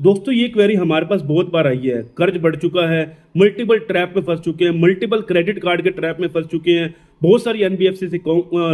दोस्तों ये क्वेरी हमारे पास बहुत बार आई है। कर्ज बढ़ चुका है, मल्टीपल ट्रैप में फंस चुके हैं, मल्टीपल क्रेडिट कार्ड के ट्रैप में फंस चुके हैं, बहुत सारी एनबीएफसी से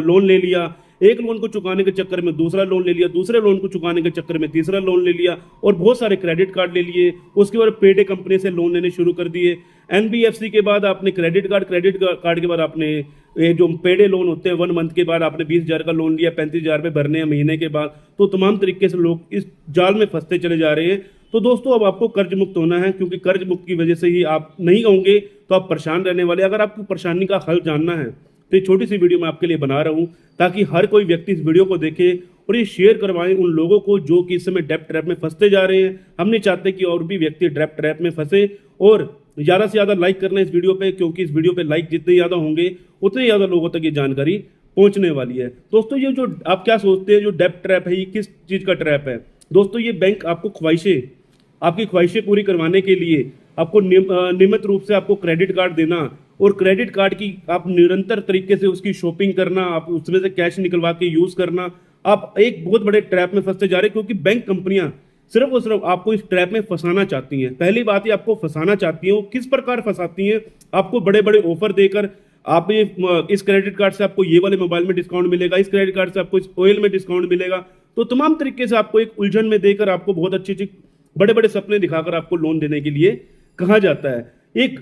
लोन ले लिया, एक लोन को चुकाने के चक्कर में दूसरा लोन ले लिया, दूसरे लोन को चुकाने के चक्कर में तीसरा लोन ले लिया और बहुत सारे क्रेडिट कार्ड ले लिए। उसके बाद पेडे कंपनी से लोन लेने शुरू कर दिए। एनबीएफसी के बाद आपने क्रेडिट कार्ड के बाद आपने ये जो पेडे लोन होते हैं 1 मंथ के बाद आपने 20,000 का लोन लिया, 35,000 रुपये भरने हैं महीने के बाद। तो तमाम तरीके से लोग इस जाल में फंसते चले जा रहे हैं। तो दोस्तों अब आपको कर्ज मुक्त होना है, क्योंकि कर्ज मुक्त की वजह से ही आप नहीं होंगे तो आप परेशान रहने वाले। अगर आपको परेशानी का हल जानना है तो ये छोटी सी वीडियो मैं आपके लिए बना रहा हूं, ताकि हर कोई व्यक्ति इस वीडियो को देखे और ये शेयर करवाएं उन लोगों को जो कि इस समय डेब्ट ट्रैप में फंसते जा रहे हैं। हम नहीं चाहते कि और भी व्यक्ति डेब्ट ट्रैप में फंसे। और ज़्यादा से ज़्यादा लाइक करना इस वीडियो पे, क्योंकि इस वीडियो पे लाइक जितने ज़्यादा होंगे उतने ज़्यादा लोगों तक ये जानकारी पहुंचने वाली है। दोस्तों ये जो आप क्या सोचते हैं जो डेब्ट ट्रैप है, ये किस चीज़ का ट्रैप है? दोस्तों ये बैंक आपकी ख्वाहिशें पूरी करवाने के लिए आपको नियमित रूप से आपको क्रेडिट कार्ड देना और क्रेडिट कार्ड की आप निरंतर तरीके से उसकी शॉपिंग करना, आप उसमें से कैश निकलवा के यूज करना, आप एक बहुत बड़े ट्रैप में फंसते जा रहे हैं। क्योंकि बैंक कंपनियां सिर्फ और सिर्फ आपको इस ट्रैप में फंसाना चाहती हैं। पहली बात ये आपको फंसाना चाहती हैं, वो किस प्रकार फंसाती हैं? आपको बड़े बड़े ऑफर देकर, आप ये इस क्रेडिट कार्ड से आपको ये वाले मोबाइल में डिस्काउंट मिलेगा, इस क्रेडिट कार्ड से आपको इस ऑयल में डिस्काउंट मिलेगा। तो तमाम तरीके से आपको एक उलझन में देकर आपको बहुत अच्छी बड़े बड़े सपने दिखाकर आपको लोन देने के लिए कहा जाता है। एक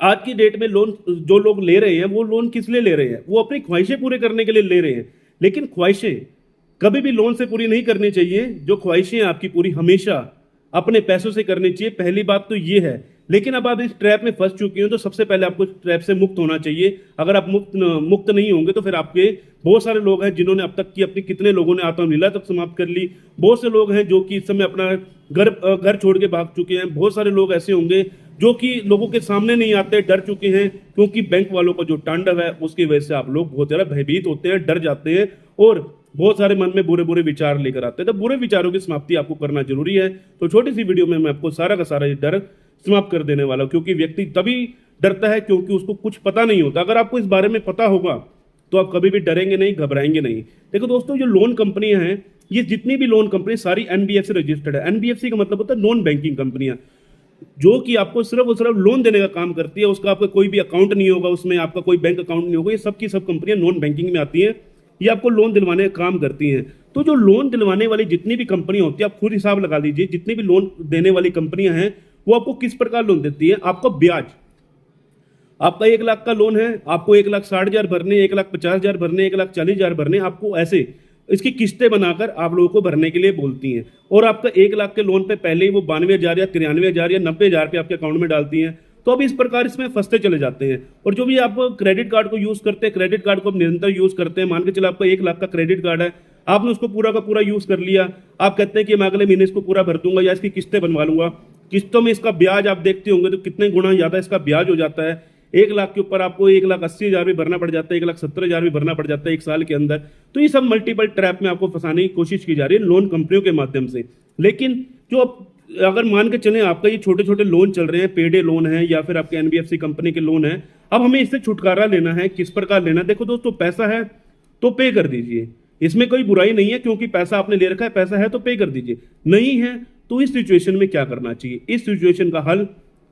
आज की डेट में लोन जो लोग ले रहे हैं वो लोन किस लिए ले रहे हैं? वो अपनी ख्वाहिशें पूरे करने के लिए ले रहे हैं। लेकिन ख्वाहिशें कभी भी लोन से पूरी नहीं करनी चाहिए। जो ख्वाहिशें आपकी पूरी हमेशा अपने पैसों से करनी चाहिए, पहली बात तो ये है। लेकिन अब आप इस ट्रैप में फंस चुके हो तो सबसे पहले आपको इस ट्रैप से मुक्त होना चाहिए। अगर आप मुक्त नहीं होंगे तो फिर आपके बहुत सारे लोग हैं जिन्होंने अब तक की अपनी, कितने लोगों ने आत्मलीला तक समाप्त कर ली। बहुत से लोग हैं जो कि इस समय अपना घर छोड़ के भाग चुके हैं। बहुत सारे लोग ऐसे होंगे जो कि लोगों के सामने नहीं आते, डर चुके हैं, क्योंकि बैंक वालों का जो तांडव है उसकी वजह से आप लोग बहुत ज़्यादा भयभीत होते हैं, डर जाते हैं और बहुत सारे मन में बुरे बुरे विचार लेकर आते हैं। तो बुरे विचारों की समाप्ति आपको करना जरूरी है। तो छोटी सी वीडियो में मैं आपको सारा का सारा ये डर समाप्त कर देने वाला हूं, क्योंकि व्यक्ति तभी डरता है क्योंकि उसको कुछ पता नहीं होता। अगर आपको इस बारे में पता होगा तो आप कभी भी डरेंगे नहीं, घबराएंगे नहीं। देखो दोस्तों, जो लोन कंपनियां हैं, ये जितनी भी लोन कंपनी सारी एनबीएफसी रजिस्टर्ड है। एनबीएफसी का मतलब होता है नॉन बैंकिंग कंपनियां, जो कि आपको सिर्फ और सिर्फ लोन देने का काम करती है। उसका आपका कोई भी अकाउंट नहीं होगा, उसमें आपका कोई बैंक अकाउंट नहीं होगा। ये सब की सब कंपनियां नॉन बैंकिंग में आती हैं, ये आपको लोन दिलवाने का काम करती हैं। तो जो लोन दिलवाने वाली जितनी भी कंपनियां होती है, आप खुद हिसाब लगा लीजिए, जितनी भी लोन देने वाली कंपनियां हैं वो आपको किस प्रकार लोन देती है? आपको ब्याज, आपका 1 लाख का लोन है, आपको 1,60,000 भरने, 1,50,000 भरने, 1,40,000 भरने, आपको ऐसे इसकी किस्तें बनाकर आप लोगों को भरने के लिए बोलती हैं। और आपका 1 लाख के लोन पे पहले ही वो 92,000 या 93,000 या 90,000 पे आपके अकाउंट में डालती हैं। तो अब इस प्रकार इसमें फंसते चले जाते हैं। और जो भी आप क्रेडिट कार्ड को यूज करते हैं, क्रेडिट कार्ड को आप निरंतर यूज करते हैं, मान के चलो आपका 1 लाख का क्रेडिट कार्ड है, आपने उसको पूरा का पूरा यूज कर लिया, आप कहते हैं कि मैं अगले महीने इसको पूरा भर दूंगा या इसकी किस्तें बनवा लूंगा। किस्तों में इसका ब्याज आप देखते होंगे तो कितने गुना ज्यादा इसका ब्याज हो जाता है। 1 लाख के ऊपर आपको 1,80,000 भी भरना पड़ जाता है, 1,70,000 भी भरना पड़ जाता है 1 साल के अंदर। तो ये सब मल्टीपल ट्रैप में आपको फंसाने की कोशिश की जा रही है लोन कंपनियों के माध्यम से। लेकिन जो अगर मान के चलें आपका ये छोटे छोटे लोन चल रहे हैं, पेडे लोन है या फिर आपके एनबीएफसी कंपनी के लोन है, अब हमें इससे छुटकारा लेना है। किस प्रकार लेना? देखो दोस्तों, पैसा है तो पे कर दीजिए, इसमें कोई बुराई नहीं है, क्योंकि पैसा आपने ले रखा है, पैसा है तो पे कर दीजिए। नहीं है तो इस सिचुएशन में क्या करना चाहिए? इस सिचुएशन का हल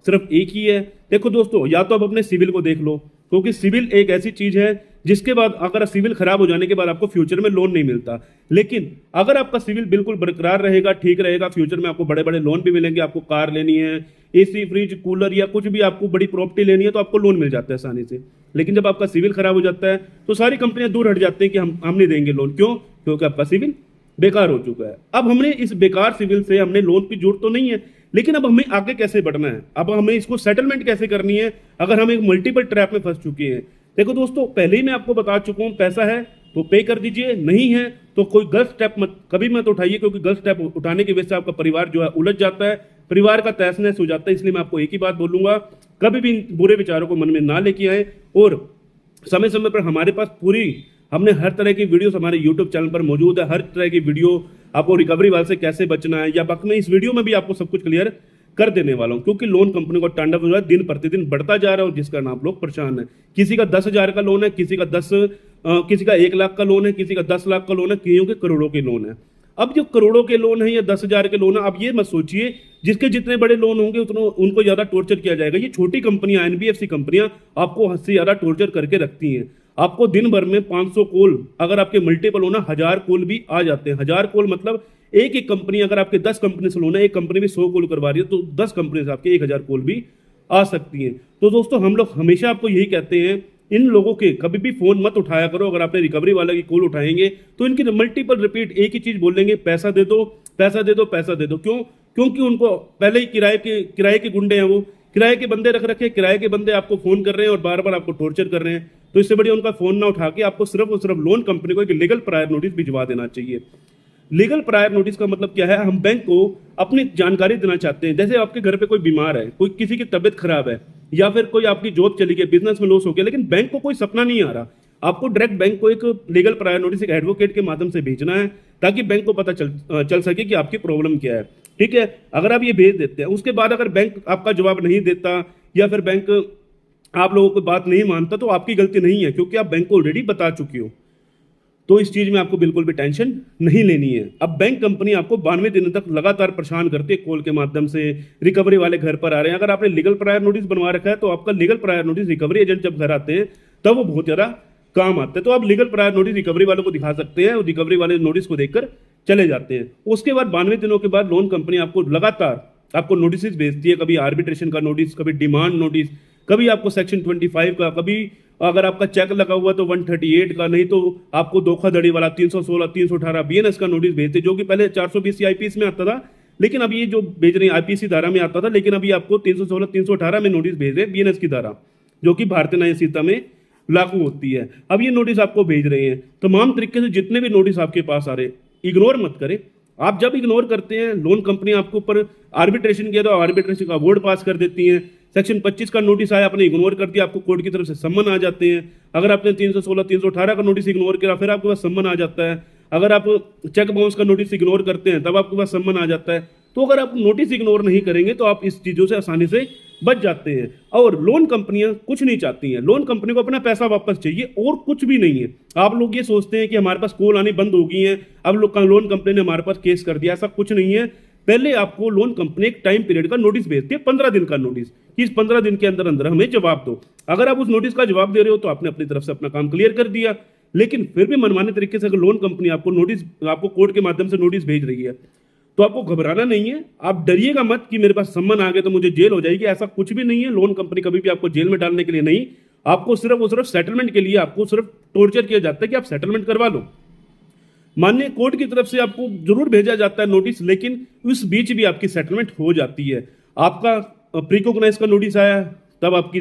सिर्फ एक ही है। देखो दोस्तों, या तो आप अपने सिविल को देख लो, क्योंकि सिविल एक ऐसी चीज है जिसके बाद अगर सिविल खराब हो जाने के बाद आपको फ्यूचर में लोन नहीं मिलता। लेकिन अगर आपका सिविल बिल्कुल बरकरार रहेगा, ठीक रहेगा, फ्यूचर में आपको बड़े बड़े लोन भी मिलेंगे। आपको कार लेनी है, एसी, फ्रिज, कूलर या कुछ भी आपको बड़ी प्रॉपर्टी लेनी है तो आपको लोन मिल जाता है आसानी से। लेकिन जब आपका सिविल खराब हो जाता है तो सारी कंपनियां दूर हट जाती हैं कि हम नहीं देंगे लोन। क्यों? क्योंकि आपका सिविल बेकार हो चुका है। अब हमने इस बेकार सिविल से हमने लोन की जरूरत तो नहीं है, लेकिन अब हमें आगे कैसे बढ़ना है? अब हमें इसको सेटलमेंट कैसे करनी है अगर हम एक मल्टीपल ट्रैप में फंस चुके हैं? देखो दोस्तों, पहले ही मैं आपको बता चुका हूं, पैसा है तो पे कर दीजिए, नहीं है तो कोई गलत स्टेप कभी मत उठाइए, क्योंकि गलत स्टेप उठाने की वजह से आपका परिवार जो है उलझ जाता है, परिवार का तहस नहस हो जाता है। इसलिए मैं आपको एक ही बात बोलूंगा, कभी भी बुरे विचारों को मन में ना लेके आए। और समय समय पर हमारे पास हमने हर तरह की वीडियोस हमारे यूट्यूब चैनल पर मौजूद है। हर तरह की वीडियो आपको रिकवरी वाले से कैसे बचना है, या बाकी मैं इस वीडियो में भी आपको सब कुछ क्लियर कर देने वाला हूं, क्योंकि लोन कंपनी का तांडव जो है दिन प्रतिदिन बढ़ता जा रहा है और जिस कारण आप लोग परेशान हैं। किसी का 10,000 का लोन है, किसी का 1 लाख का लोन है, किसी का 10 लाख का लोन है, किसी के करोड़ों के लोन है। अब जो करोड़ों के लोन है या 10,000 के लोन है, आप ये मत सोचिए जिसके जितने बड़े लोन होंगे उतनों उनको ज्यादा टॉर्चर किया जाएगा। ये छोटी कंपनियां, एनबीएफसी कंपनियां आपको हद से ज्यादा टॉर्चर करके रखती हैं। आपको दिन भर में 500 कॉल, अगर आपके मल्टीपल होना 1000 कॉल भी आ जाते हैं। 1000 कॉल मतलब एक एक कंपनी, अगर आपके 10 कंपनी से लोन है, एक कंपनी भी 100 कॉल करवा रही है तो 10 कंपनी से आपके 1000 कॉल भी आ सकती हैं। तो दोस्तों हम लोग हमेशा आपको यही कहते हैं, इन लोगों के कभी भी फोन मत उठाया करो। अगर आपने रिकवरी वाला की कॉल उठाएंगे तो इनकी मल्टीपल रिपीट एक ही चीज बोलेंगे, पैसा दे दो, पैसा दे दो, पैसा दे दो। क्यों? क्योंकि उनको पहले ही किराए के गुंडे हैं, वो किराए के बंदे रख रखे, किराए के बंदे आपको फोन कर रहे हैं और बार बार आपको टॉर्चर कर रहे हैं। तो इससे बढ़िया उनका फोन ना उठा के आपको सिर्फ और सिर्फ लोन कंपनी को एक लीगल प्रायर नोटिस भिजवा देना चाहिए। लीगल प्रायर नोटिस का मतलब क्या है? हम बैंक को अपनी जानकारी देना चाहते हैं। जैसे आपके घर पे कोई बीमार है, कोई किसी की तबीयत खराब है, या फिर कोई आपकी जॉब चली गई, बिजनेस में लॉस हो गया, लेकिन बैंक को कोई सपना नहीं आ रहा, आपको डायरेक्ट बैंक को एक लीगल प्रायर नोटिस एक एडवोकेट के माध्यम से भेजना है ताकि बैंक को पता चल सके कि आपकी प्रॉब्लम क्या है। ठीक है, अगर आप ये भेज देते हैं, उसके बाद अगर बैंक आपका जवाब नहीं देता या फिर बैंक आप लोगों की बात नहीं मानता, तो आपकी गलती नहीं है, क्योंकि आप बैंक को ऑलरेडी बता चुकी हो। तो इस चीज में आपको बिल्कुल भी टेंशन नहीं लेनी है। अब बैंक कंपनी आपको 92 दिनों तक लगातार परेशान करती है कॉल के माध्यम से, रिकवरी वाले घर पर आ रहे हैं। अगर आपने लीगल प्रायर नोटिस बनवा रखा है तो आपका legal prior notice recovery agent जब घर आते हैं तब वो बहुत ज्यादा काम आते हैं। तो आप लीगल प्रायर नोटिस रिकवरी वालों को दिखा सकते हैं और रिकवरी वाले नोटिस को देखकर चले जाते हैं। उसके बाद 92 दिनों के बाद लोन कंपनी आपको लगातार आपको नोटिस भेजती है, कभी आर्बिट्रेशन का नोटिस, कभी डिमांड नोटिस, कभी आपको सेक्शन 25 का, कभी अगर आपका चेक लगा हुआ तो 138 का, नहीं तो आपको धोखाधड़ी वाला 316, 318 बीएनएस का नोटिस भेजते, जो कि पहले 420 आईपीसी में आता था, लेकिन अब ये जो भेज रहे हैं आईपीसी धारा में आता था, लेकिन अभी आपको 316, 318 में नोटिस भेज रहे हैं, बीएनएस की धारा जो कि भारतीय न्याय संहिता में लागू होती है। अब ये नोटिस आपको भेज रहे हैं। तमाम तरीके से जितने भी नोटिस आपके पास आ रहे हैं, इग्नोर मत करें। आप जब इग्नोर करते हैं, लोन कंपनी आपके ऊपर आर्बिट्रेशन किया तो आर्बिट्रेशन का अवार्ड पास कर देती है। सेक्शन 25 का नोटिस आया, आपने इग्नोर कर दिया, आपको कोर्ट की तरफ से सम्मन आ जाते हैं। अगर आपने 316, 318 का नोटिस इग्नोर किया, फिर आपके पास सम्मन आ जाता है। अगर आप चेक बाउंस का नोटिस इग्नोर करते हैं, तब आपके पास सम्मन आ जाता है। तो अगर आप नोटिस इग्नोर नहीं करेंगे तो आप इस चीजों से आसानी से बच जाते हैं। और लोन कंपनियां कुछ नहीं चाहती हैं, लोन कंपनी को अपना पैसा वापस चाहिए और कुछ भी नहीं है। आप लोग ये सोचते हैं कि हमारे पास कॉल आनी बंद हो गई है, अब लोन कंपनी ने हमारे पास केस कर दिया, ऐसा कुछ नहीं है। पहले आपको लोन कंपनी एक टाइम पीरियड का नोटिस भेजती है, 15 दिन का नोटिस, कि इस 15 दिन के अंदर अंदर हमें जवाब दो। अगर आप उस नोटिस का जवाब दे रहे हो तो आपने अपनी तरफ से अपना काम क्लियर कर दिया। लेकिन फिर भी मनमाने तरीके से अगर लोन कंपनी आपको कोर्ट के माध्यम से नोटिस भेज रही है तो आपको घबराना नहीं है। आप डरिएगा मत कि मेरे पास सम्मन आ गया तो मुझे जेल हो जाएगी, ऐसा कुछ भी नहीं है। लोन कंपनी कभी भी आपको जेल में डालने के लिए नहीं, आपको सिर्फ और सिर्फ सेटलमेंट के लिए आपको सिर्फ टॉर्चर किया जाता है कि आप सेटलमेंट करवा लो। माननीय कोर्ट की तरफ से आपको जरूर भेजा जाता है नोटिस, लेकिन उस बीच भी आपकी सेटलमेंट हो जाती है। आपका प्रीकॉग्नाइज का नोटिस आया तब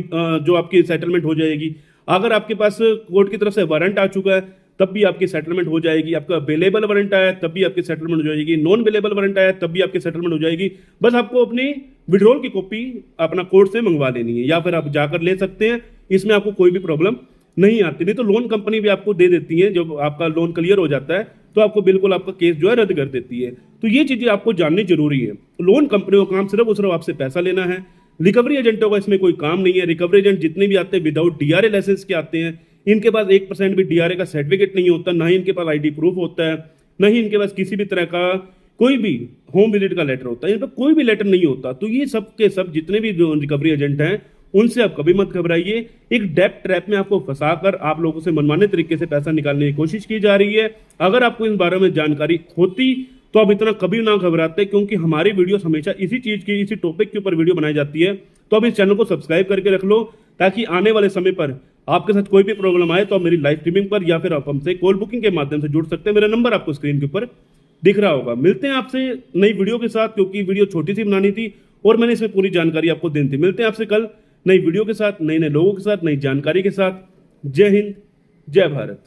जो आपकी सेटलमेंट हो जाएगी। अगर आपके पास कोर्ट की तरफ से वारंट आ चुका है तब भी आपकी सेटलमेंट हो जाएगी। आपका अवेलेबल वारंट आया तब भी आपकी सेटलमेंट हो जाएगी। नॉन अवेलेबल वारंट आया तब भी आपकी सेटलमेंट हो जाएगी। बस आपको अपनी विड्रॉल की कॉपी अपना कोर्ट से मंगवा लेनी है, या फिर आप जाकर ले सकते हैं, इसमें आपको कोई भी प्रॉब्लम नहीं आती। नहीं तो लोन कंपनी भी आपको दे देती है, जब आपका लोन क्लियर हो जाता है तो आपको बिल्कुल आपका केस जो है रद्द कर देती है। तो ये चीजें आपको जाननी जरूरी है। लोन कंपनियों का काम सिर्फ और सिर्फ आपसे पैसा लेना है। रिकवरी एजेंटों का इसमें कोई काम नहीं है। रिकवरी एजेंट जितने भी आते हैं विदाउट डीआरए लाइसेंस के आते हैं। इनके पास 1% भी डीआरए का सर्टिफिकेट नहीं होता, ना ही इनके पास आईडी प्रूफ होता है, ना ही इनके पास किसी भी तरह का कोई भी होम विजिट का लेटर होता है। इन पर कोई भी लेटर नहीं होता। तो ये सब के सब जितने भी रिकवरी एजेंट हैं उनसे आप कभी मत घबराइए। एक डेप्ट ट्रैप में आपको फंसाकर आप लोगों से मनमाने तरीके से पैसा निकालने की कोशिश की जा रही है। अगर आपको इन बारे में जानकारी होती तो आप इतना कभी ना घबराते, क्योंकि हमारी वीडियो हमेशा इसी चीज की, इसी टॉपिक के ऊपर वीडियो बनाई जाती है। तो आप इस चैनल को सब्सक्राइब करके रख लो, ताकि आने वाले समय पर आपके साथ कोई भी प्रॉब्लम आए तो आप मेरी लाइव स्ट्रीमिंग पर या फिर आप हमसे कॉल बुकिंग के माध्यम से जुड़ सकते हैं। मेरा नंबर आपको स्क्रीन के ऊपर दिख रहा होगा। मिलते हैं आपसे नई वीडियो के साथ, क्योंकि वीडियो छोटी सी बनानी थी और मैंने इसमें पूरी जानकारी आपको देनी थी। मिलते हैं आपसे कल नई वीडियो के साथ, नए नए लोगों के साथ, नई जानकारी के साथ। जय हिंद, जय भारत।